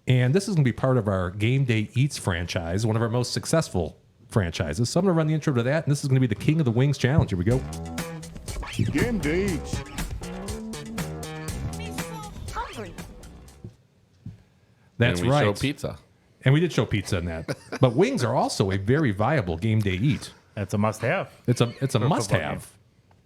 And this is going to be part of our Game Day Eats franchise, one of our most successful franchises. So I'm going to run the intro to that, and this is going to be the King of the Wings challenge. Here we go. Game Day Eats. Hungry. That's and we right. show pizza. And we did show pizza in that. But wings are also a very viable Game Day Eat. That's a must-have. It's a must-have,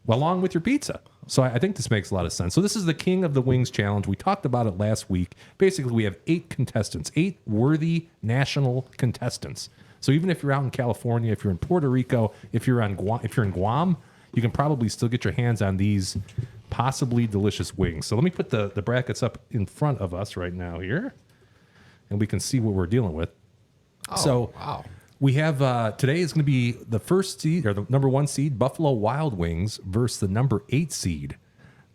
along with your pizza. So I think this makes a lot of sense. So this is the King of the Wings challenge. We talked about it last week. Basically, we have 8 contestants, 8 worthy national contestants. So even if you're out in California, if you're in Puerto Rico, if you're in Guam, you can probably still get your hands on these possibly delicious wings. So let me put the brackets up in front of us right now here, and we can see what we're dealing with. Oh, wow. We have today is going to be the first seed, or the number 1 seed, Buffalo Wild Wings, versus the number 8 seed,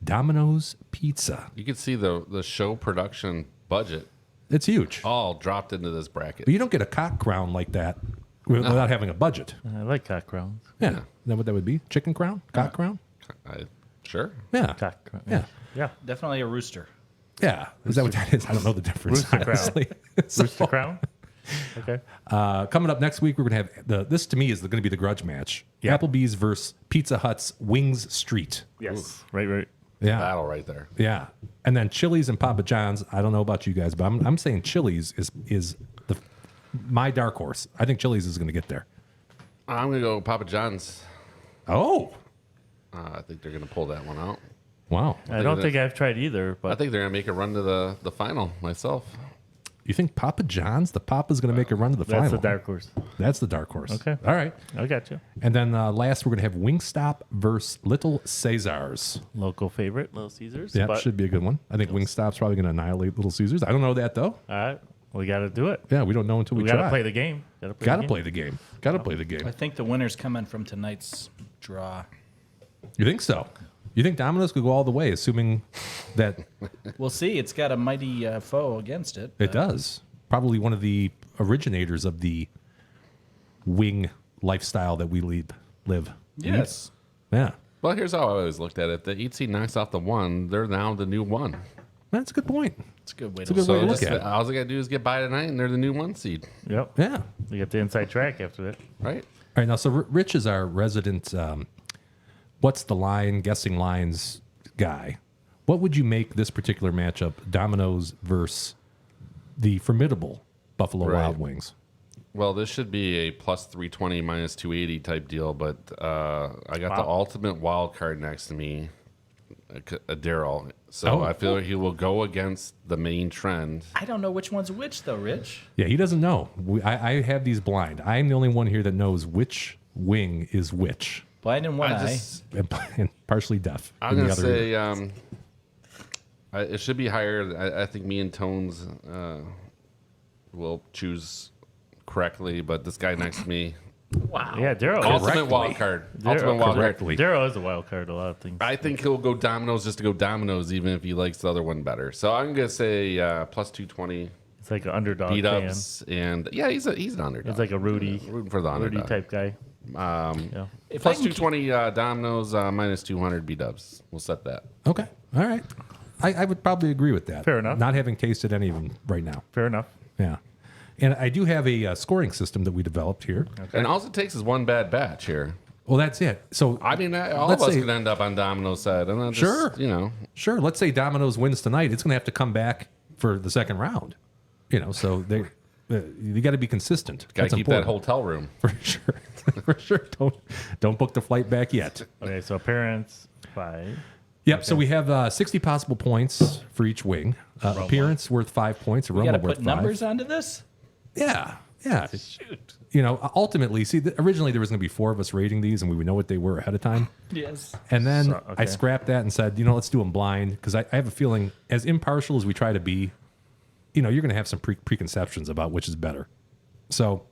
Domino's Pizza. You can see the show production budget It's huge. all dropped into this bracket. But you don't get a cock crown like that without having a budget. I like cock crowns. Yeah. Is that what that would be? Chicken crown? Cock crown? Sure. Yeah. Cock crown. Yeah. Yeah. Definitely a rooster. Yeah. Is that what that is? I don't know the difference, Rooster crown. honestly. So, Rooster crown. Okay. coming up next week, we're going to have this to me is going to be the grudge match. Yeah. Applebee's versus Pizza Hut's Wings Street. Yes. Right. Yeah. Battle right there. Yeah. And then Chili's and Papa John's. I don't know about you guys, but I'm saying Chili's is my dark horse. I think Chili's is going to get there. I'm going to go Papa John's. Oh. I think they're going to pull that one out. Wow. I don't think I've tried either, I but think they're going to make a run to the final myself. You think Papa John's, the Papa's going to make a run to the that's final? the dark horse. That's the dark horse. Okay. All right. I got you. And then last, we're going to have Wingstop versus Little Caesars. Local favorite, Little Caesars. Yeah, but, should be a good one. I think Wingstop's probably going to annihilate Little Caesars. I don't know that, though. All right. We got to do it. Yeah, we don't know until we We try. got to play the game. Got to play the game. Got to play the game. I think the winner's coming from tonight's draw. You think so? You think Domino's could go all the way, assuming that We'll see. It's got a mighty foe against it. it does? Probably one of the originators of the wing lifestyle that we live. Yes. Yeah. Well, here's how I always looked at it. The 8 seed knocks off the 1. They're now the new 1. That's a good point. It's a good way It's a to good way to just, look at it. all they got to do is get by tonight, and they're the new 1 seed. Yep. Yeah. We got the inside track after that. Right? All right, now, so Rich is our resident what's the line, guessing lines guy. What would you make this particular matchup, Domino's versus the formidable Buffalo Right. Wild Wings? Well, this should be a plus 320, minus 280 type deal, but I got the ultimate wild card next to me, a Daryl. So I feel he will go against the main trend. I don't know which one's which, though, Rich. Yeah, he doesn't know. I have these blind. I'm the only one here that knows which wing is which. Blind in one eye. And partially deaf. I'm in going the to other say ear. it should be higher. I think me and Tones will choose correctly, but this guy next to me, Wow. Yeah, Daryl. ultimate wild card. Ultimate wild card. Correctly. Daryl is a wild card. A lot of things. I think he'll go Domino's just to go Domino's, even if he likes the other one better. So I'm going to say plus 220 It's like an underdog beat fan. ups, and yeah, he's an underdog. It's like a Rudy, Rooting for the underdog. type guy. If Plus I can 220 Domino's, minus 200 B-dubs. We'll set that. Okay. All right. I would probably agree with that. Fair enough. Not having tasted any of them right now. Fair enough. Yeah. And I do have a scoring system that we developed here. And all it takes is one bad batch here. Well, that's it. So I mean, all Let's of us say- could end up on Domino's side. And then just, Sure. you know. sure, let's say Domino's wins tonight. It's going to have to come back for the second round. So you got to be consistent. Got That's to keep that important. hotel room. For sure. For sure. Don't book the flight back yet. Okay, so appearance 5. Yep. So we have 60 possible points for each wing. Appearance worth 5 points. we got Aroma to worth put 5. numbers onto this? Yeah. Yeah. Shoot. Ultimately, see, originally there was going to be 4 of us rating these, and we would know what they were ahead of time. Yes. And then So, okay. I scrapped that and said, let's do them blind, because I have a feeling, as impartial as we try to be, you're going to have some preconceptions about which is better. So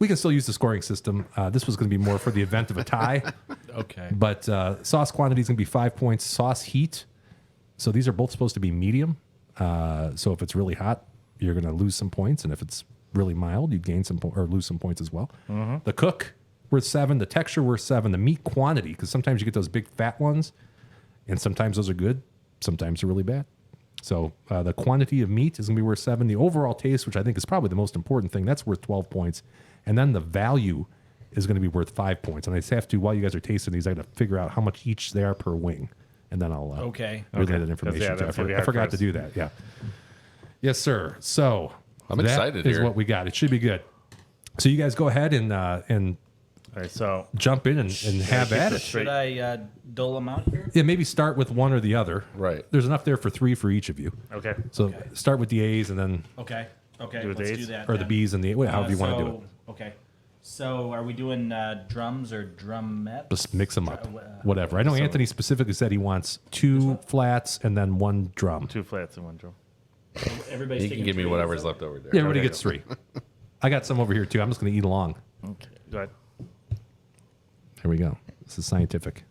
we can still use the scoring system. This was going to be more for the event of a tie. Okay. But sauce quantity is going to be 5 points. Sauce heat. So these are both supposed to be medium. So if it's really hot, you're going to lose some points. And if it's really mild, you'd gain some or lose some points as well. Mm-hmm. The cook worth 7. The texture worth 7. The meat quantity, because sometimes you get those big fat ones, and sometimes those are good. Sometimes they're really bad. So the quantity of meat is going to be worth 7. The overall taste, which I think is probably the most important thing, that's worth 12 points. And then the value is going to be worth 5 points. And I just have to, while you guys are tasting these, I got to figure out how much each they are per wing. And then I'll Okay. relay that information. Yeah, to you. that's gonna be I hard forgot for to us. do that. Yeah. Yes, sir. So I'm excited That is here. what we got. It should be good. So you guys go ahead and All right, so jump in and have at it. Should I dole them out here? Yeah, maybe start with one or the other. Right. There's enough there for 3 for each of you. okay. So start with the A's and then, Okay. Okay. Do the Let's A's? do that. or the then. B's and the however you want to do it. Okay. So are we doing drums or drumettes? Just mix them up. Uh, Whatever. I know so- Anthony specifically said he wants 2 flats and then 1 drum. 2 flats and 1 drum. Everybody's You can taking give me 3, whatever's is that- left over there. Yeah, everybody gets 3. I got some over here too. I'm just going to eat along. Okay, go ahead. Here we go. This is scientific.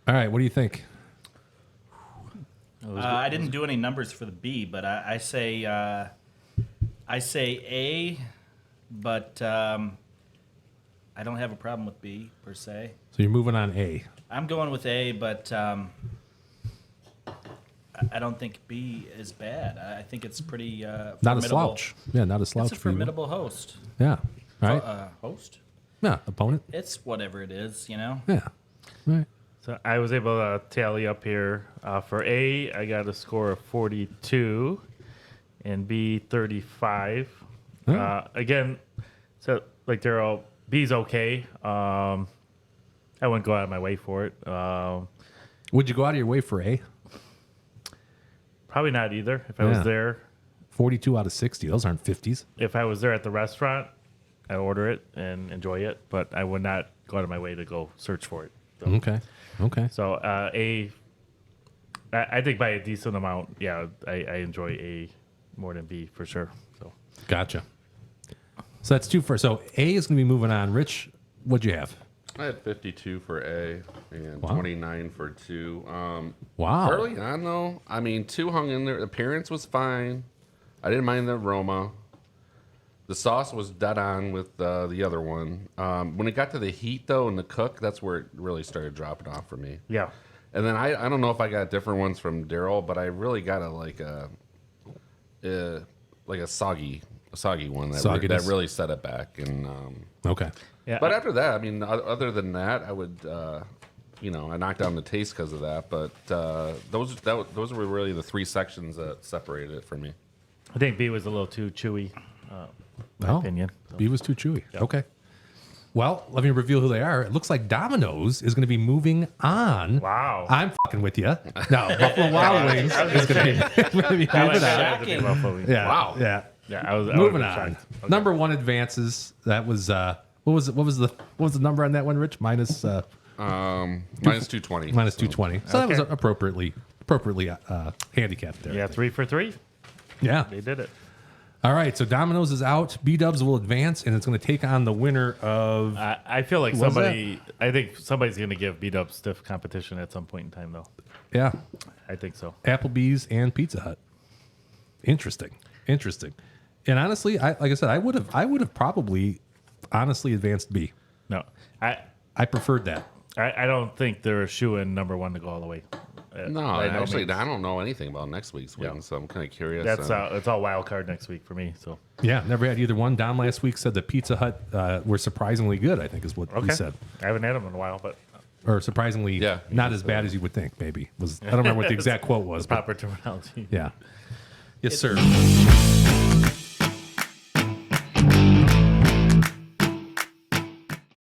All right, what do you think? I didn't do any numbers for the B, but I say A, but I don't have a problem with B per se. So you're moving on A. I'm going with A, but I don't think B is bad. I think it's pretty Not a formidable. slouch. Yeah, not a slouch It's a for you. formidable host. Yeah. All right. Host? Yeah, opponent. It's whatever it is, you know. Yeah. All right. So I was able to tally up here. For A, I got a score of 42, and B 35. Again, so like they're all B's okay. I wouldn't go out of my way for it. Would you go out of your way for A? Probably not either. If I Yeah. was there, 42 out of 60. Those aren't 50s. if I was there at the restaurant, I order it and enjoy it, but I would not go out of my way to go search for it. So, Okay. Okay. so A, I think by a decent amount, yeah, I enjoy A more than B for sure. So Gotcha. So that's 2 for. So A is going to be moving on. Rich, what'd you have? I had 52 for A and Wow. 29 for 2. Wow. Early on, though, I mean, 2 hung in there. The appearance was fine. I didn't mind the aroma. The sauce was dead on with the other one. When it got to the heat, though, and the cook, that's where it really started dropping off for me. yeah, And then I don't know if I got different ones from Daryl, but I really got like a soggy one that Sogginess. really set it back. And Okay. yeah. but after that, I mean, other than that, I would, I knocked down the taste because of that. But those were really the 3 sections that separated it for me. I think B was a little too chewy. My opinion. So. B was too chewy. Okay. Well, let me reveal who they are. It looks like Domino's is going to be moving on. Wow. I'm fucking with you. No, Buffalo Wild Wings is going to be moving on. Shocking. Yeah. Wow. Yeah. Yeah, I was Moving I on. was shocked. Okay. Number 1 advances. That was what was the number on that one, Rich? Minus Minus 220. minus 220. So that was Okay. appropriately handicapped there. Yeah, 3 for 3. Yeah. They did it. All right. So Domino's is out. B-Dubs will advance, and it's going to take on the winner of. I feel like Who was I think somebody's going to give B-Dub stiff competition at some point in time, though. Yeah. I think so. Applebee's and Pizza Hut. Interesting. And honestly, like I said, I would have probably honestly advanced B. No, I preferred that. I don't think they're a shoe-in number 1 to go all the way. No, By no actually, means. I don't know anything about next week's wing, Yeah. so I'm kind of curious. That's it's all wild card next week for me. So Yeah, never had either one. Don last week said that Pizza Hut were surprisingly good, I think is what he said. I haven't had them in a while, but Or surprisingly Yeah, not as bad as you would think, maybe. I don't remember what the exact quote was. But proper terminology. yeah. Yes, sir.